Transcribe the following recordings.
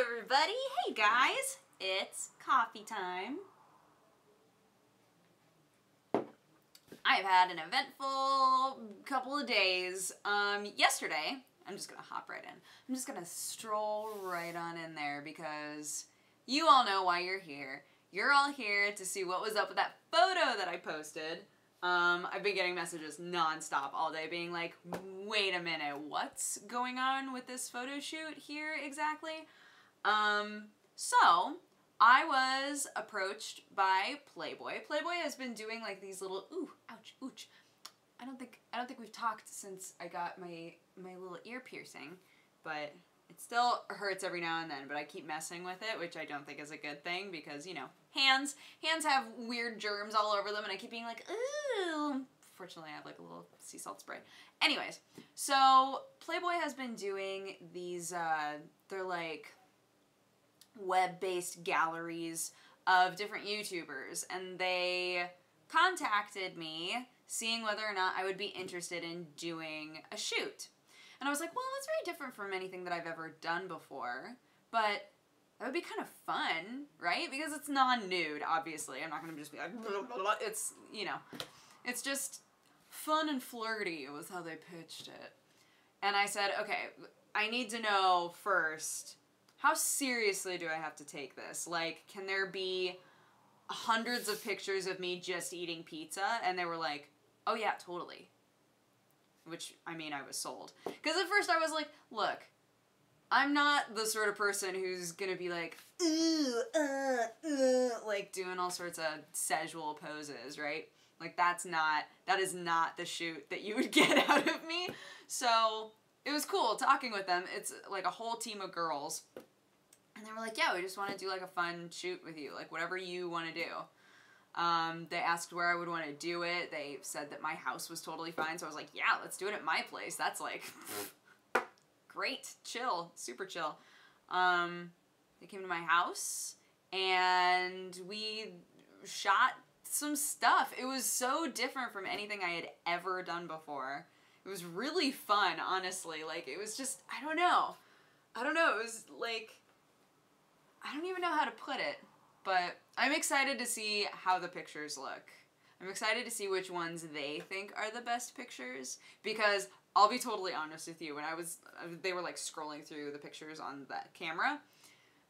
everybody. Hey guys, it's coffee time. I've had an eventful couple of days. Yesterday, I'm just gonna hop right in. I'm just gonna stroll right on in there because you all know why you're here. You're all here to see what was up with that photo that I posted. I've been getting messages nonstop all day being like, wait a minute, what's going on with this photo shoot here exactly? So I was approached by Playboy. Playboy has been doing like these little, ooh, ouch, ooch. I don't think we've talked since I got my little ear piercing, but it still hurts every now and then, but I keep messing with it, which I don't think is a good thing because, you know, hands have weird germs all over them, and I keep being like, ooh. Fortunately, I have like a little sea salt spray. Anyways, so Playboy has been doing these, they're like web-based galleries of different YouTubers, and they contacted me seeing whether or not I would be interested in doing a shoot. And I was like, well, that's very different from anything that I've ever done before, but that would be kind of fun, right? Because it's non-nude, obviously. I'm not going to just be like, blah, blah, blah. It's, you know, it's just fun and flirty was how they pitched it. And I said, okay, I need to know first, how seriously do I have to take this? Like, can there be hundreds of pictures of me just eating pizza? And they were like, oh yeah, totally. Which, I mean, I was sold. Because at first I was like, look, I'm not the sort of person who's gonna be like, like doing all sorts of sexual poses, right? Like that is not the shoot that you would get out of me. So it was cool talking with them. It's like a whole team of girls. And they were like, yeah, we just want to do like a fun shoot with you. Like whatever you want to do. They asked where I would want to do it. They said that my house was totally fine. So I was like, yeah, let's do it at my place. That's like great, chill, super chill. They came to my house and we shot some stuff. It was so different from anything I had ever done before. It was really fun, honestly. Like, it was just, I don't know. It was like, I don't even know how to put it, but I'm excited to see how the pictures look. I'm excited to see which ones they think are the best pictures, because I'll be totally honest with you, when they were like scrolling through the pictures on that camera,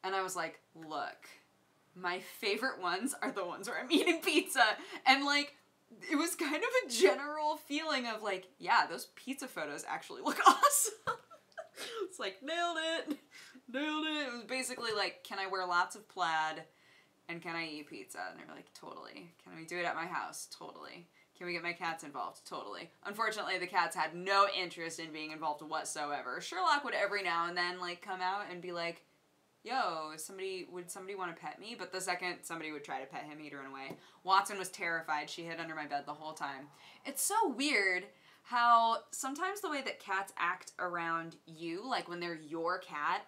and I was like, look, my favorite ones are the ones where I'm eating pizza, and like, it was kind of a general feeling of like, yeah, those pizza photos actually look awesome. It's like, nailed it. It was basically like, can I wear lots of plaid, and can I eat pizza? And they were like, totally. Can we do it at my house? Totally. Can we get my cats involved? Totally. Unfortunately, the cats had no interest in being involved whatsoever. Sherlock would every now and then like come out and be like, yo, would somebody want to pet me? But the second somebody would try to pet him, he'd run away. Watson was terrified. She hid under my bed the whole time. It's so weird how sometimes the way that cats act around you, like when they're your cat,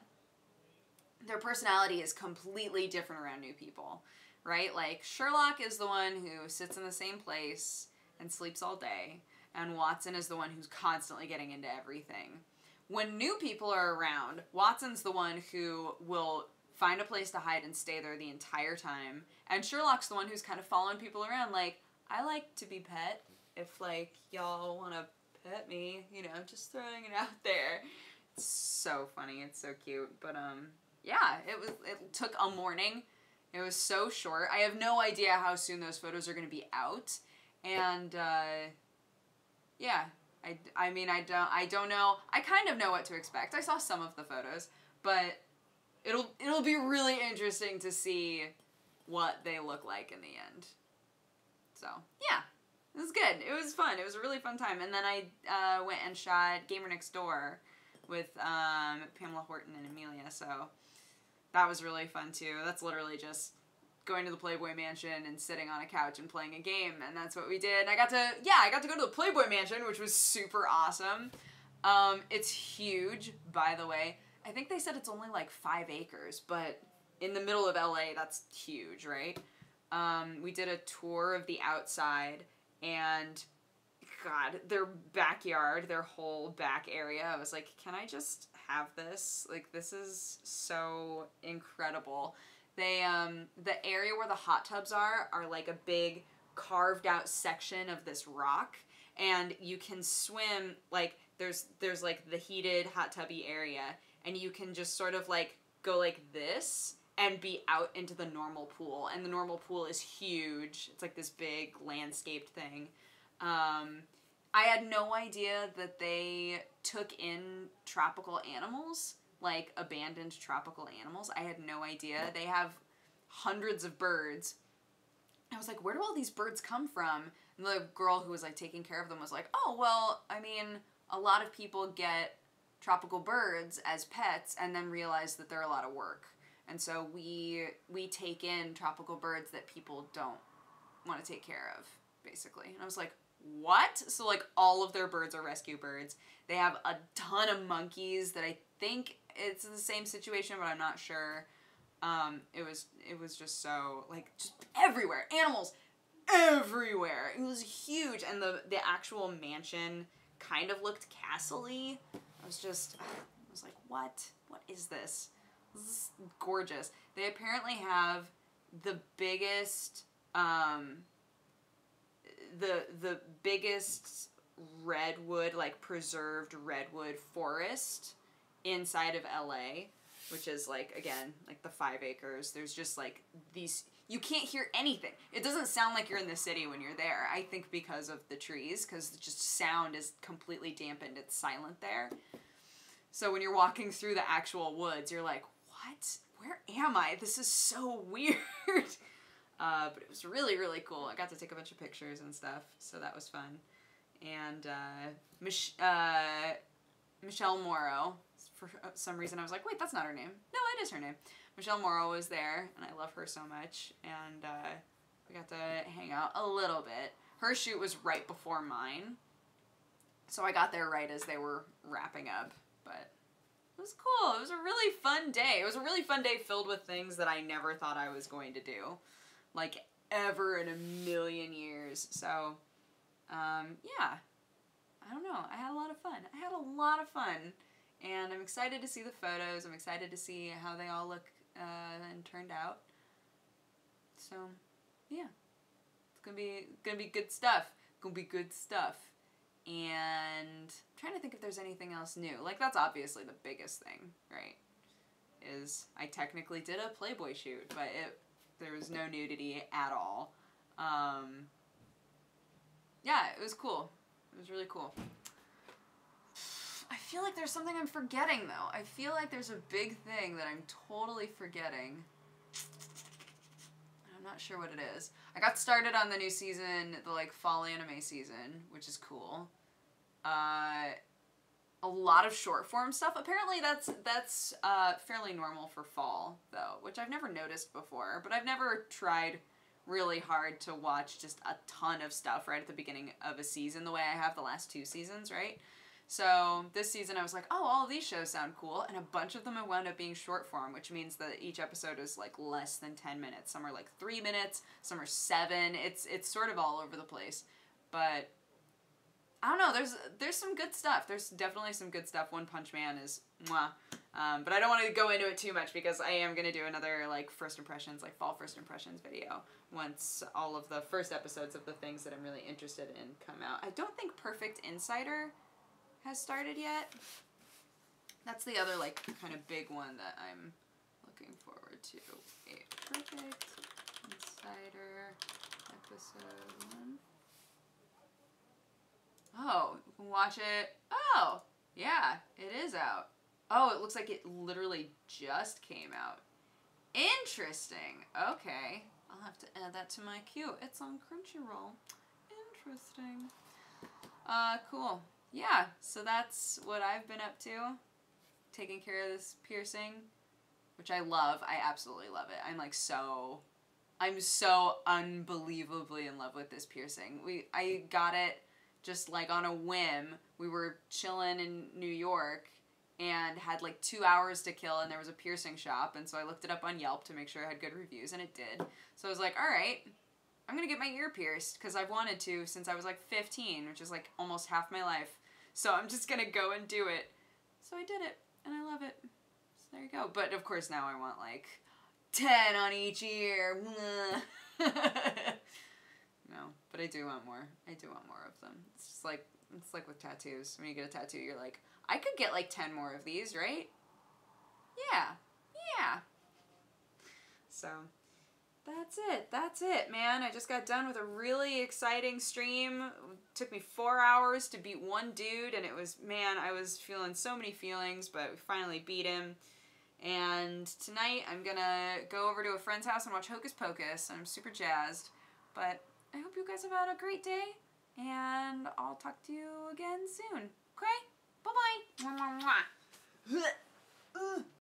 their personality is completely different around new people, right? Like, Sherlock is the one who sits in the same place and sleeps all day, and Watson is the one who's constantly getting into everything. When new people are around, Watson's the one who will find a place to hide and stay there the entire time, and Sherlock's the one who's kind of following people around, like, I like to be pet, if, like, y'all want to pet me, you know, just throwing it out there. It's so funny, it's so cute, but, yeah, it took a morning. It was so short. I have no idea how soon those photos are going to be out. And, yeah. I mean, I don't know. I kind of know what to expect. I saw some of the photos, but it'll be really interesting to see what they look like in the end. So, yeah. It was good. It was fun. It was a really fun time. And then I went and shot Gamer Next Door with Pamela Horton and Amelia, so that was really fun too. That's literally just going to the Playboy Mansion and sitting on a couch and playing a game, and that's what we did. I got to go to the Playboy Mansion, which was super awesome. It's huge, by the way. I think they said it's only like 5 acres, but in the middle of LA, that's huge, right? We did a tour of the outside, and God, their backyard, their whole back area, I was like, can I just have this. Like, this is so incredible. They, the area where the hot tubs are like a big carved out section of this rock, and you can swim, like, there's like the heated hot tubby area, and you can just sort of like go like this and be out into the normal pool, and the normal pool is huge. It's like this big landscaped thing. I had no idea that they took in tropical animals, like abandoned tropical animals. I had no idea. They have hundreds of birds. I was like, where do all these birds come from? And the girl who was like taking care of them was like, oh, well, I mean, a lot of people get tropical birds as pets and then realize that they're a lot of work. And so we take in tropical birds that people don't want to take care of, basically. And I was like, what? So, like, all of their birds are rescue birds. They have a ton of monkeys that I think it's the same situation, but I'm not sure. It was just so, like, just everywhere. Animals everywhere. It was huge. And the actual mansion kind of looked castle-y. I was like, what? What is this? This is gorgeous. They apparently have the biggest, the biggest redwood, like preserved redwood forest inside of LA, which is like, again, like the 5 acres. There's just like these, you can't hear anything. It doesn't sound like you're in the city when you're there. I think because of the trees, because just sound is completely dampened. It's silent there. So when you're walking through the actual woods, you're like, what? Where am I? This is so weird. But it was really, really cool. I got to take a bunch of pictures and stuff, so that was fun. And Michelle Morrow, for some reason I was like, wait, that's not her name. No, it is her name. Michelle Morrow was there, and I love her so much. And we got to hang out a little bit. Her shoot was right before mine, so I got there right as they were wrapping up. But it was cool. It was a really fun day. It was a really fun day filled with things that I never thought I was going to do. Like, ever in a million years. So, yeah. I don't know. I had a lot of fun. And I'm excited to see the photos. I'm excited to see how they all look and turned out. So, yeah. It's gonna be good stuff. And I'm trying to think if there's anything else new. Like, that's obviously the biggest thing, right? Is I technically did a Playboy shoot, but there was no nudity at all. Yeah, it was cool. It was really cool. I feel like there's something I'm forgetting, though. I feel like there's a big thing that I'm totally forgetting. I'm not sure what it is. I got started on the new season, the, like, fall anime season, which is cool. A lot of short form stuff. Apparently that's fairly normal for fall, though, which I've never noticed before, but I've never tried really hard to watch just a ton of stuff right at the beginning of a season the way I have the last 2 seasons, right? So this season I was like, oh, all of these shows sound cool, and a bunch of them have wound up being short form, which means that each episode is like less than 10 minutes. Some are like 3 minutes, some are 7. It's sort of all over the place. But I don't know, there's some good stuff. There's definitely some good stuff. One Punch Man is mwah. But I don't want to go into it too much because I am going to do another like first impressions, like fall first impressions video once all of the first episodes of the things that I'm really interested in come out. I don't think Perfect Insider has started yet. That's the other like kind of big one that I'm looking forward to. A Perfect Insider episode 1. Oh, you can watch it. Oh, yeah, it is out. Oh, it looks like it literally just came out. Interesting. Okay. I'll have to add that to my queue. It's on Crunchyroll. Interesting. Cool. Yeah, so that's what I've been up to. Taking care of this piercing, which I love. I absolutely love it. I'm so unbelievably in love with this piercing. I got it just like on a whim. We were chilling in New York and had like 2 hours to kill, and there was a piercing shop, and so I looked it up on Yelp to make sure it had good reviews, and it did. So I was like, all right, I'm gonna get my ear pierced because I've wanted to since I was like 15, which is like almost half my life. So I'm just gonna go and do it. So I did it, and I love it. So there you go. But of course now I want like 10 on each ear. No, but I do want more. I do want more of them. It's just like, it's like with tattoos. When you get a tattoo, you're like, I could get like 10 more of these, right? Yeah. Yeah. So that's it, man. I just got done with a really exciting stream. It took me 4 hours to beat one dude, and it was, man, I was feeling so many feelings, but we finally beat him. And tonight I'm gonna go over to a friend's house and watch Hocus Pocus, and I'm super jazzed. But I hope you guys have had a great day, and I'll talk to you again soon. Okay? Bye-bye.